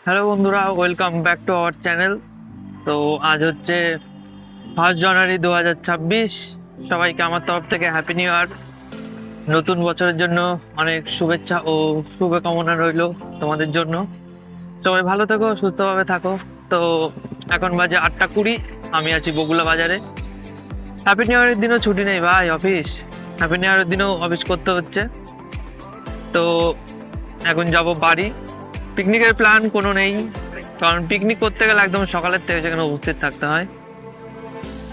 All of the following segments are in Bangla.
হ্যালো বন্ধুরা, welcome back to our channel. তো আজ হচ্ছে 1 জানুয়ারি 2026। সবাইকে আমার তরফ থেকে হ্যাপি নিউ ইয়ার। নতুন বছরের জন্য অনেক শুভেচ্ছা ও শুভকামনা রইল তোমাদের জন্য। সবাই ভালো থেকো, সুস্থভাবে থাকো। তো এখন বাজে 8টা 20, আমি আছি বগুলা বাজারে। হ্যাপি নিউ ইয়ারের দিনও ছুটি নেই ভাই, অফিস। হ্যাপি নিউ ইয়ারের দিনও অফিস করতে হচ্ছে। তো এখন যাব বাড়ি। পিকনিকের প্ল্যান কোনো নেই, কারণ পিকনিক করতে গেলে একদম সকালের থেকে সেখানে উপস্থিত থাকতে হয়।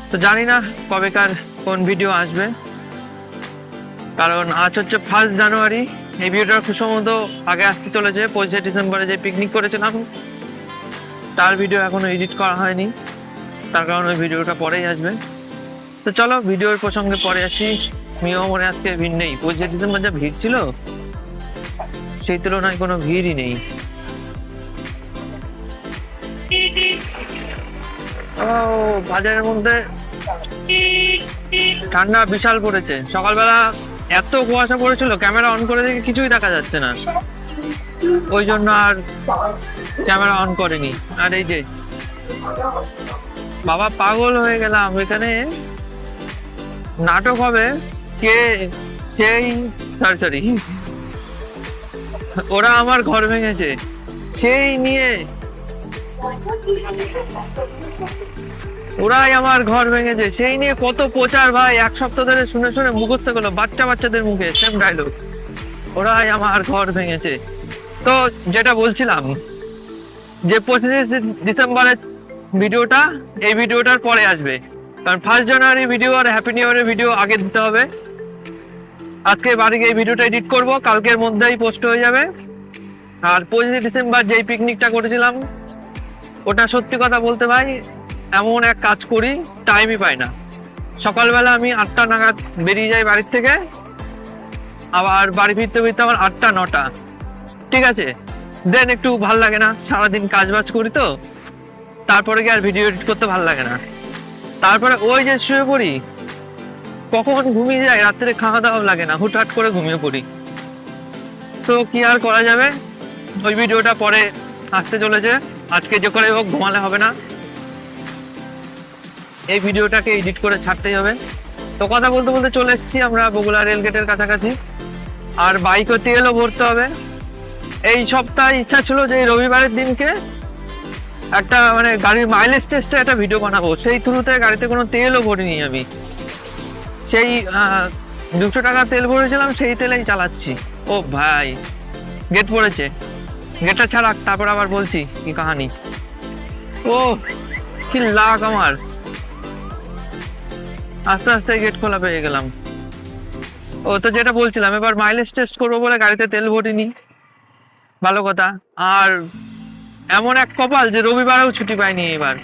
তো জানি না কবেকার কোন ভিডিও আসবে, কারণ আজ হচ্ছে 1 জানুয়ারি। এই ভিডিওটা খুব সম্ভবত আগে আসতে চলেছে। 25 ডিসেম্বরে যে পিকনিক করেছিলাম তার ভিডিও এখনো এডিট করা হয়নি, তার কারণে ওই ভিডিওটা পরেই আসবে। তো চলো ভিডিওর প্রসঙ্গে পরে আসি। মিও মনে আজকে ভিড় নেই। 25 ডিসেম্বর যা ভিড় ছিল সেই তুলনায় কোনো ভিড়ই নেই। ও, বাজারের মধ্যে ঠান্ডা বিশাল পড়েছে। সকালবেলা এত কুয়াশা পড়েছিল, ক্যামেরা অন করে দেখে কিছুই দেখা যাচ্ছে না, ওই জন্য আর ক্যামেরা অন করেনি। আর এই যে বাবা, পাগল হয়ে গেলাম। এখানে নাটক হবে, কে সেই সরি, ওরা আমার ঘর ভেঙেছে সেই নিয়ে, ওরাই আমার ঘর ভেঙেছে সেই নিয়ে কত প্রচার ভাই। 1 সপ্তাহ ধরে শুনে শুনে মুখস্থ করলো বাচ্চাদের মুখে সেম ডায়লগ, ওরাই আমার ঘর ভেঙেছে। তো যেটা বলছিলাম যে 25 ডিসেম্বরের ভিডিওটা এই ভিডিওটার পরে আসবে, কারণ 1 জানুয়ারি ভিডিও আর হ্যাপি নিউ ইয়ারের ভিডিও আগে দিতে হবে। আজকে বাড়ি গিয়ে এই ভিডিওটা এডিট করব, কালকের মধ্যেই পোস্ট হয়ে যাবে। আর 25 ডিসেম্বর যেই পিকনিকটা করেছিলাম, ওটা সত্যি কথা বলতে ভাই এমন এক কাজ করি, টাইমই পাই না। সকালবেলা আমি 8টা নাগাদ বেরিয়ে যাই বাড়ির থেকে, আবার বাড়ি ফিরতে ফিরতে আমার 8টা 9টা। ঠিক আছে, দেন একটু ভাল লাগে না, সারাদিন কাজ বাজ করি তো, তারপরে গিয়ে আর ভিডিও এডিট করতে ভাল লাগে না। তারপরে ওই যে শুয়ে পড়ি, কখন ঘুমিয়ে যাই, রাত্রে খাওয়া দাওয়া লাগে না, হুটহাট করে ঘুমিয়ে পড়ি। তো কি আর করা যাবে, ওই ভিডিওটা পরে আসতে চলেছে। আজকে যে করে হোক ঘুমালে হবে না, এই ভিডিওটাকে এডিট করে ছাড়তেই হবে। তো কথা বলতে বলতে চলে এসেছি আমরা বগুড়া রেল গেটের কাছাকাছি। আর বাইকও তেলও ভরতে হবে। এই সপ্তাহে ইচ্ছা ছিল যে রবিবারের দিনকে একটা মানে গাড়ির মাইলেজ টেস্টে একটা ভিডিও বানাবো, সেই থ্রুতে গাড়িতে কোনো তেলও ভরিনি আমি। সেই 200 টাকা তেল ভরেছিলাম, সেই তেলেই চালাচ্ছি। ও ভাই, গেট পড়েছে, গেটটা ছাড়া তারপর আবার বলছি কি কাহানি। ও কি লাগ আমার, আস্তে আস্তে গেট খোলা পেয়ে গেলাম। ও তো যেটা বলছিলাম, এবার মাইলেজ টেস্ট করবো বলে গাড়িতে তেল ভরিনি, ভালো কথা। আর এমন এক কপাল যে রবিবারেও ছুটি পাইনি এবার।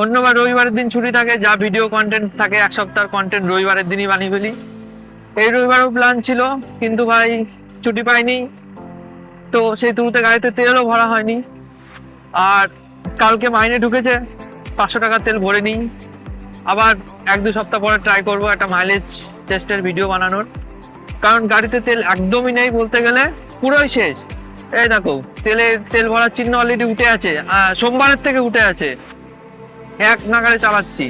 অন্যবার রবিবারের দিন ছুটি থাকে, যা ভিডিও কন্টেন্ট থাকে 1 সপ্তাহের কন্টেন্ট রবিবারের দিনই বানিয়ে ফেলি। এই রবিবারেও প্ল্যান ছিল, কিন্তু ভাই ছুটি পাইনি, তো সেই তুলতে গাড়িতে তেলও ভরা হয়নি। আর কালকে মাইনে ঢুকেছে, 500 টাকা তেল ভরে নিই। আবার 1-2 সপ্তাহ পরে ট্রাই করবো একটা মাইলেজ টেস্টের ভিডিও বানানোর, কারণ গাড়িতে তেল একদমই নেই বলতে গেলে, পুরোই শেষ। এই দেখো, তেল ভরার চিহ্ন অলরেডি উঠে আছে, সোমবারের থেকে উঠে আছে। 1 নাগাড়ে চালাচ্ছি।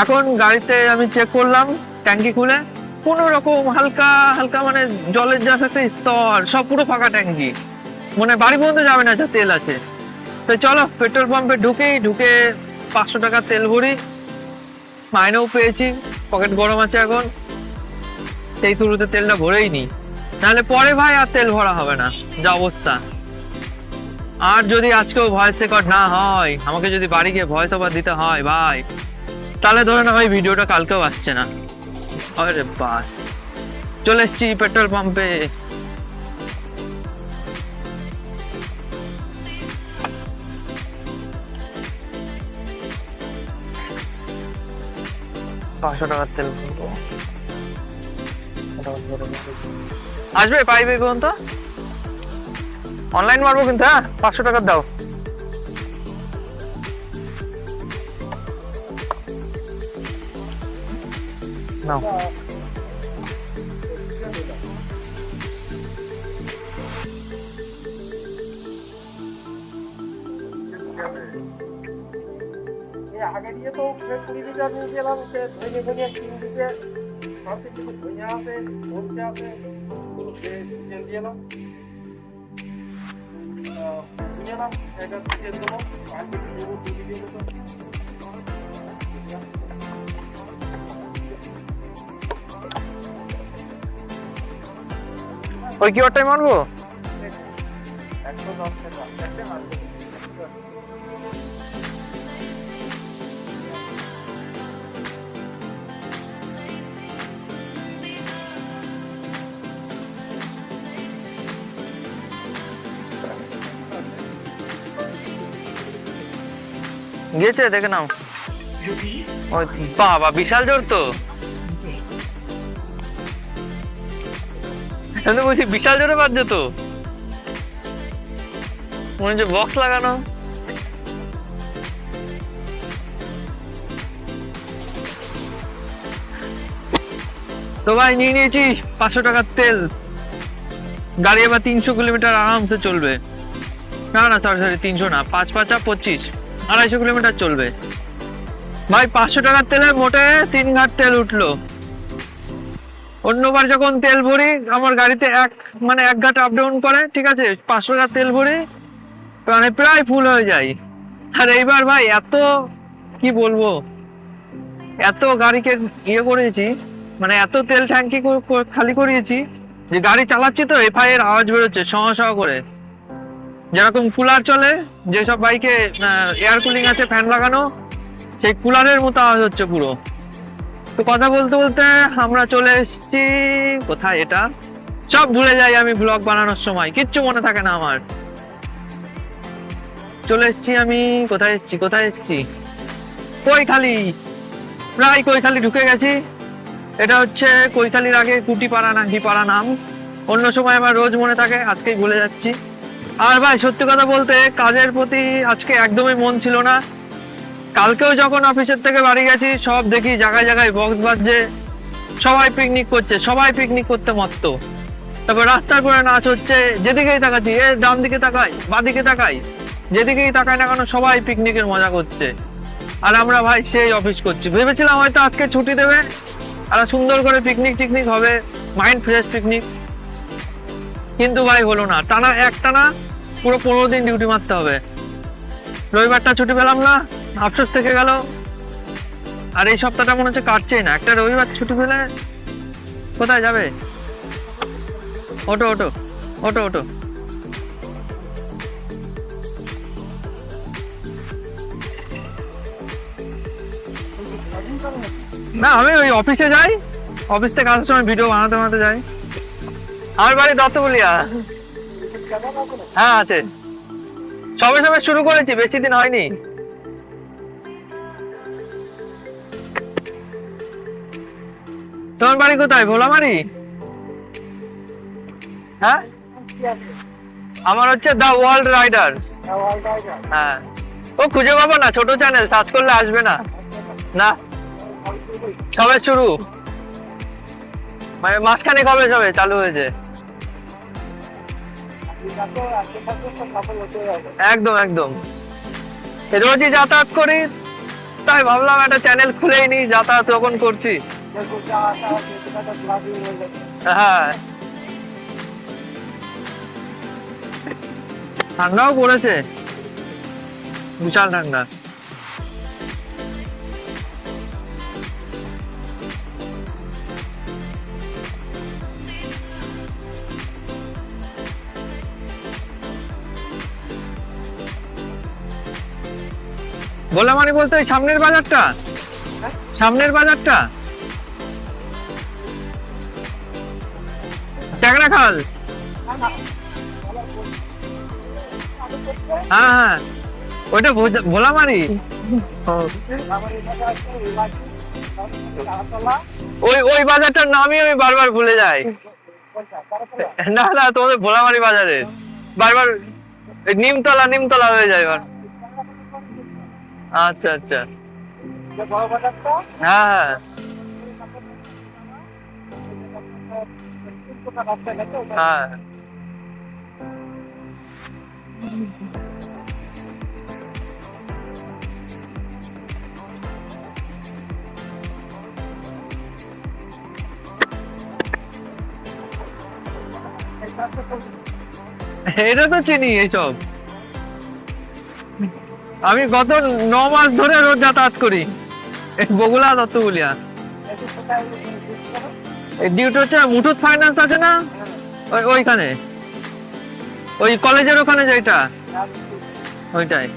এখন গাড়িতে আমি চেক করলাম ট্যাঙ্কি খুলে, কোন রকম হালকা হালকা মানে জলের যা একটা স্তর, সব পুরো ফাঁকা ট্যাঙ্কি, মানে বাড়ি পর্যন্ত যাবে না যা তেল আছে। তো চলো পেট্রোল পাম্পে ঢুকে 500 টাকা তেল ভরি। মাইনেও পেয়েছি, পকেট গরম আছে এখন, সেই শুরুতে তেলটা ভরেই নি, নাহলে পরে ভাই আর তেল ভরা হবে না, যা অবস্থা। আর যদি আজকেও ভয়েস রেকর্ড না হয়, আমাকে যদি বাড়ি গিয়ে ভয়েস ওভার দিতে হয় ভাই, তাহলে ধরে না ভাই ভিডিওটা কালকেও আসছে না। আরে বাস, চলে এসছি পেট্রোল পাম্পে। $500 তেল ভরবো, আসবে পাইবে কোন তো, অনলাইন মারবো কিন্তু। হ্যাঁ, 500 টাকা দাও। নাও। আগে দিয়ে তো 20 লিটার নিয়ে গেলাম, সে ভেঙে ভেঙে 3 দিকে সব কিছু ভেঙে আছে, বলতে আছে, চেন দিয়ে এলাম, একটা চেন দেবো, আর কিছু দেবো, 2 দিকে মতো। ওই কি ওটাই মারবো? 110 টাকা একটা মারবো। গিয়েছে দেখে নাও। ওই বাবা বিশাল জোর তো, বলছি বিশাল জোরে বাজছে তো, মনে হচ্ছে বক্স লাগানো। তো ভাই নিয়ে নিয়েছি 500 টাকার তেল, গাড়ি এবার 300 কিলোমিটার আরামসে চলবে। না না সরি 300 না, 5 5 25, 250 কিলোমিটার চলবে ভাই। 500 টাকার তেলে মোটে 3 ঘাট তেল উঠলো। অন্যবার যখন তেল ভরি আমার গাড়িতে এক ঘাট আপ ডাউন করে, ঠিক আছে, 500 টাকার তেল ভরি মানে প্রায় ফুল হয়ে যায়। আর এইবার ভাই এত কি বলবো, এত গাড়িকে করেছি, মানে এত তেল ট্যাঙ্কি খালি করিয়েছি যে গাড়ি চালাচ্ছি তো এফআই এর আওয়াজ বেরোচ্ছে শ করে। যেরকম কুলার চলে, যেসব বাইকে এয়ার কুলিং আছে, ফ্যান লাগানো, সেই কুলারের মতো আওয়াজ হচ্ছে পুরো। তো কথা বলতে বলতে আমরা চলে এসেছি কোথায়, এটা সব ভুলে যাই আমি ব্লগ বানানোর সময়, কিচ্ছু মনে থাকে না আমার। চলে এসেছি আমি, কোথায় এসেছি কৈখালি, প্রায় কৈখালি ঢুকে গেছি। এটা হচ্ছে কৈখালির আগে কুটিপাড়া না কি পাড়া নাম, অন্য সময় আমার রোজ মনে থাকে, আজকেই ভুলে যাচ্ছি। আর ভাই সত্যি কথা বলতে কাজের প্রতি আজকে একদমই মন ছিল না। কালকেও যখন অফিসের থেকে বাড়ি গেছি সব দেখি জায়গায় জায়গায় বক্স বাজছে, সবাই পিকনিক করছে, সবাই পিকনিক করতে মত্ত। তারপর রাস্তার পরে নাচ হচ্ছে, যেদিকেই তাকাচ্ছি, ডান দিকে তাকাই, বাদিকে তাকাই, যেদিকেই তাকাই না কেন সবাই পিকনিকের মজা করছে। আর আমরা ভাই সেই অফিস করছি। ভেবেছিলাম হয়তো আজকে ছুটি দেবে আর সুন্দর করে পিকনিক হবে, মাইন্ড ফ্রেশ পিকনিক, কিন্তু ভাই হলো না। টানা পুরো 15 দিন ডিউটি মারতে হবে। রবিবারটা ছুটি পেলাম না, আফসোস থেকে গেল। আর এই সপ্তাহটা মনে হচ্ছে কাটছেই না। একটা রবিবার ছুটি পেলে কোথায় যাবে? ওটো ওটো ওটো ওটো না, আমি ওই অফিসে যাই, অফিস থেকে আসার সময় ভিডিও বানাতে যাই। আমার বাড়ি দত্তবলিয়া। হ্যাঁ আছে, সবে শুরু করেছি, বেশি দিন হয়নি। তোমার বাড়ি কোথায়? ভোলামারি? হ্যাঁ, আমার হচ্ছে দা ওয়ার্ল্ড রাইডার। হ্যাঁ, ও খুঁজে পাবো না, ছোট চ্যানেল, সার্চ করলে আসবে না। না সবে শুরু, মানে মাঝখানে কবে সবে চালু হয়েছে। একদম একদম, রোজই যাতায়াত করি, তাই ভাবলাম একটা চ্যানেল খুলেই নি, যাতায়াত যখন করছি। হ্যাঁ, ঠান্ডাও পড়েছে, বিশাল ঠান্ডা। ভোলামারি বলতে ওই সামনের বাজারটা, সামনের বাজারটা ট্যাংরা খাল। হ্যাঁ হ্যাঁ, ওইটা ভোলামারি। ওই বাজারটার নামই আমি বারবার ভুলে যাই। না না, তোমাদের ভোলামারি বাজারে বারবার নিমতলা হয়ে যায় এবার। আচ্ছা আচ্ছা, হ্যাঁ হ্যাঁ হ্যাঁ। এটা তো চিনি এইসব। আমি গত 9 মাস ধরে রোজ যাতায়াত করি এই বগুলা দত্তগুলিয়া। ডিউটি হচ্ছে মুঠুত ফাইন্যান্স আছে না, ওইখানে, ওই কলেজের ওখানে যেটা, ওইটাই।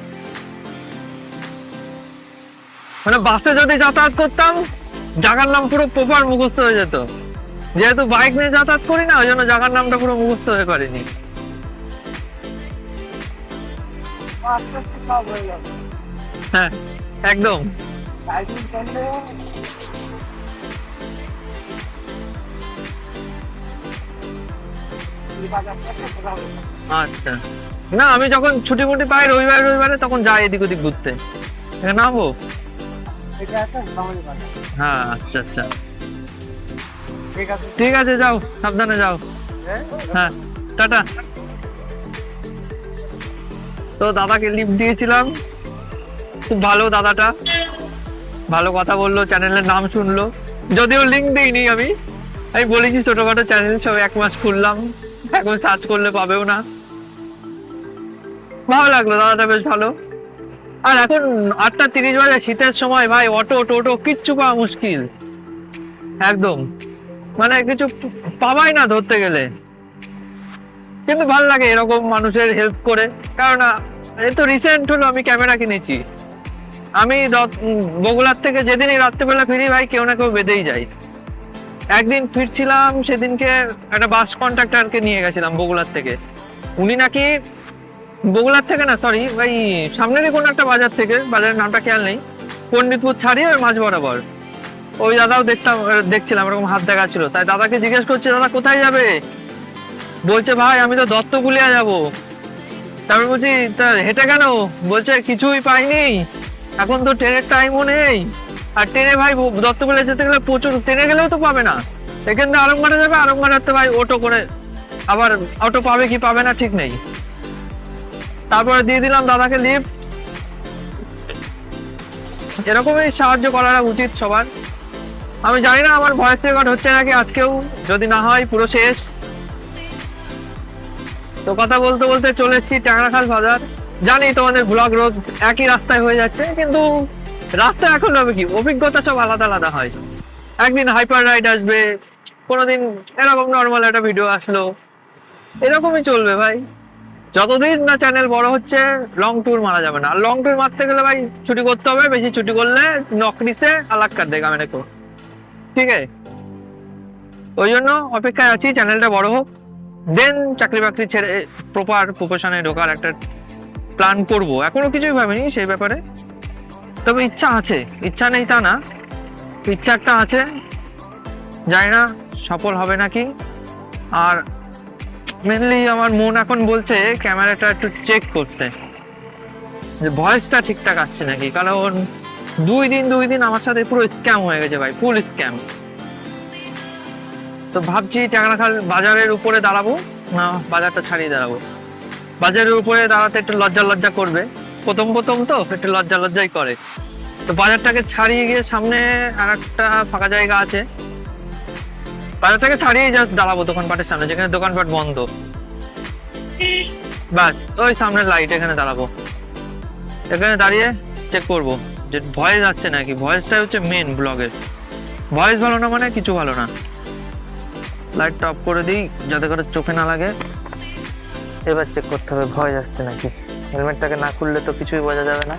মানে বাসে যদি যাতায়াত করতাম জায়গার নাম পুরো প্রপার মুখস্থ হয়ে যেত, যেহেতু বাইক নিয়ে যাতায়াত করি না ওই জন্য জায়গার নামটা পুরো মুখস্থ হয়ে পারিনি। হ্যাঁ একদম। আচ্ছা, না আমি যখন ছুটি মুটি পাই রবিবারে তখন যাই এদিক ওদিক ঘুরতে। এখানে নামবো? হ্যাঁ আচ্ছা আচ্ছা, ঠিক আছে, যাও সাবধানে যাও। হ্যাঁ টাটা। তো দাদাকে লিফট দিয়েছিলাম, খুব ভালো দাদাটা, ভালো কথা বললো, চ্যানেলের নাম শুনলো, যদিও লিঙ্ক দিইনি আমি বলেছি ছোটখাটো চ্যানেল সব 1 মাস খুললাম, এখন সার্চ করলে পাবেও না। ভালো লাগলো, দাদাটা বেশ ভালো। আর এখন 8:30 বাজে, শীতের সময় ভাই অটো টোটো কিচ্ছু পাওয়া মুশকিল একদম, মানে কিছু পাবাই না ধরতে গেলে। কিন্তু ভালো লাগে এরকম মানুষের হেল্প করে, কারণ এই তো রিসেন্ট হলো আমি ক্যামেরা কিনেছি। আমি বগুড়ার থেকে যেদিনই রাত্রেবেলা ফিরি ভাই কেউ না কেউ বেঁধেই যায়। একদিন ফিরছিলাম, সেদিনকে একটা বাস কন্ট্রাক্টরকে নিয়ে গেছিলাম বগুড়ার থেকে। উনি নাকি বগুড়ার থেকে না, সরি ওই সামনেরই কোনো একটা বাজার থেকে, বাজারের নামটা খেয়াল নেই, পণ্ডিতপুর ছাড়িয়ে ওই মাঝ বরাবর। ওই দাদাও দেখছিলাম এরকম হাত দেখা ছিল, তাই দাদাকে জিজ্ঞেস করছি দাদা কোথায় যাবে, বলছে ভাই আমি তো দত্তগুলিয়া যাবো। তারপর বলছি তা হেঁটে কেন, বলছে কিছুই পাইনি, এখন তো ট্রেনের টাইমও নেই, আর ট্রেনে ভাই দত্তগুলিয়া যেতে গেলে প্রচুর, ট্রেনে গেলেও তো পাবে না, এখান থেকে আরামবাড়ে যাবে, আরামবাড়াতে ভাই অটো করে, আবার অটো পাবে কি পাবে না ঠিক নেই। তারপরে দিয়ে দিলাম দাদাকে লিফট। এরকমই সাহায্য করা উচিত সবার। আমি জানি না আমার ভয়েস রেকর্ড হচ্ছে নাকি আজকেও, যদি না হয় পুরো শেষ। তো কথা বলতে বলতে চলে এসেছি ট্যাংরাখাল বাজার। জানি তোমাদের ব্লগ রোজ একই রাস্তায় হয়ে যাচ্ছে, কিন্তু রাস্তা এখন হবে কি, অভিজ্ঞতা সব আলাদা আলাদা হয়। একদিন হাইপার রাইড আসবে, কোনোদিন এরকম নর্মাল একটা ভিডিও আসলো, এরকমই চলবে ভাই। যতদিন না চ্যানেল বড় হচ্ছে লং ট্যুর মারা যাবে না। আর লং ট্যুর মারতে গেলে ভাই ছুটি করতে হবে, বেশি ছুটি করলে নকরি সে আলাগ কাট দেগা মেরে কো, ঠিক আছে? ওই জন্য অপেক্ষায় আছি চ্যানেলটা বড় হোক, দেন চাকরি বাকরি ছেড়ে প্রপার প্রফেশনে ঢোকার একটা প্ল্যান করব। এখনো কিছুই ভাবিনি সেই ব্যাপারে, তবে ইচ্ছা আছে, ইচ্ছা নেই তা না, ইচ্ছা একটা আছে, জানি না সফল হবে নাকি। আর মেনলি আমার মন এখন বলছে ক্যামেরাটা একটু চেক করতে, যে ভয়েসটা ঠিকঠাক আসছে নাকি, কারণ 2 দিন আমার সাথে পুরো স্ক্যাম হয়ে গেছে ভাই, ফুল স্ক্যাম। তো ভাবছি ট্যাংরাখাল বাজারের উপরে দাঁড়াবো না বাজারটা ছাড়িয়ে দাঁড়াবো। বাজারের উপরে দাঁড়াতে একটু লজ্জা করবে, প্রথম তো একটু লজ্জাই করে। তো বাজারটাকে ছাড়িয়ে গিয়ে সামনে আর একটা ফাঁকা জায়গা আছে, বাজারটাকে ছাড়িয়ে জাস্ট দাঁড়াবো দোকানপাটের সামনে, যেখানে দোকানপাট বন্ধ, বাস ওই সামনে লাইট, এখানে দাঁড়াবো। এখানে দাঁড়িয়ে চেক করবো যে ভয়েস আসছে নাকি। ভয়েসটাই হচ্ছে মেন ব্লগের, ভয়েস ভালো না মানে কিছু ভালো না। লাইটটা অফ করে দিই যাতে করে চোখে না লাগে। এবার চেক করতে হবে ভয়েস আসছে নাকি। হেলমেটটাকে না খুললে তো কিছুই বোঝা যাবে না।